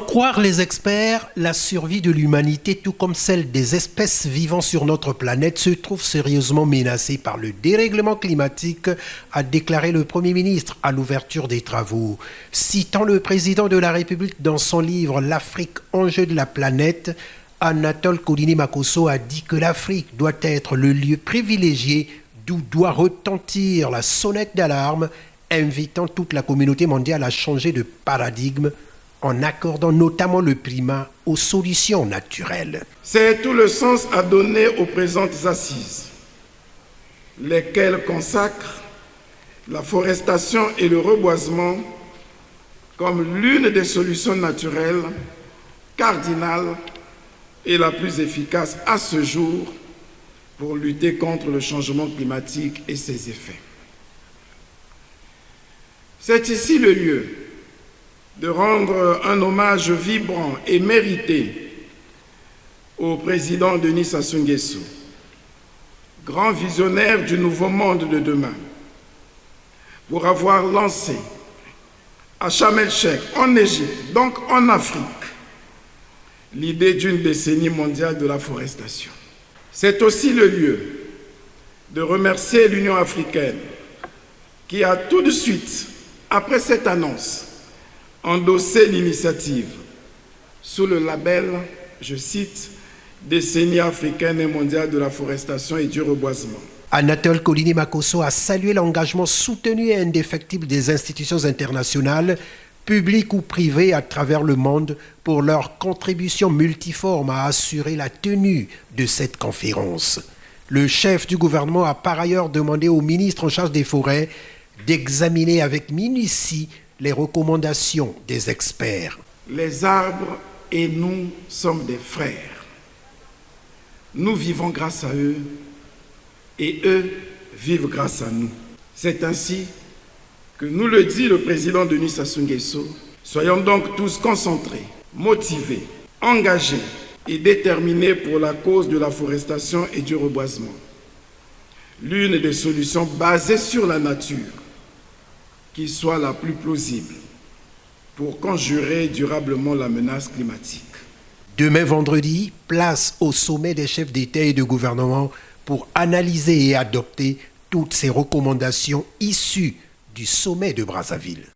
croire les experts, la survie de l'humanité, tout comme celle des espèces vivant sur notre planète, se trouve sérieusement menacée par le dérèglement climatique, a déclaré le Premier ministre à l'ouverture des travaux. Citant le président de la République dans son livre « L'Afrique, enjeu de la planète », Anatole Kouliné-Makosso a dit que l'Afrique doit être le lieu privilégié d'où doit retentir la sonnette d'alarme, invitant toute la communauté mondiale à changer de paradigme en accordant notamment le primat aux solutions naturelles. C'est tout le sens à donner aux présentes assises, lesquelles consacrent la forestation et le reboisement comme l'une des solutions naturelles cardinales et la plus efficace à ce jour pour lutter contre le changement climatique et ses effets. C'est ici le lieu de rendre un hommage vibrant et mérité au président Denis Sassou Nguesso, grand visionnaire du nouveau monde de demain, pour avoir lancé à Sharm el-Sheikh, en Égypte, donc en Afrique, l'idée d'une décennie mondiale de la forestation. C'est aussi le lieu de remercier l'Union africaine qui a tout de suite, après cette annonce, endossé l'initiative sous le label, je cite, « Décennie africaine et mondiale de la forestation et du reboisement ». Anatole Kouliné-Makosso a salué l'engagement soutenu et indéfectible des institutions internationales, publiques ou privées à travers le monde, pour leur contribution multiforme à assurer la tenue de cette conférence. Le chef du gouvernement a par ailleurs demandé au ministre en charge des forêts d'examiner avec minutie les recommandations des experts. Les arbres et nous sommes des frères. Nous vivons grâce à eux et eux vivent grâce à nous. C'est ainsi que nous le dit le président Denis Sassou Nguesso. Soyons donc tous concentrés, motivés, engagés et déterminés pour la cause de la forestation et du reboisement. L'une des solutions basées sur la nature qui soit la plus plausible pour conjurer durablement la menace climatique. Demain vendredi, place au sommet des chefs d'État et de gouvernement pour analyser et adopter toutes ces recommandations issues du sommet de Brazzaville.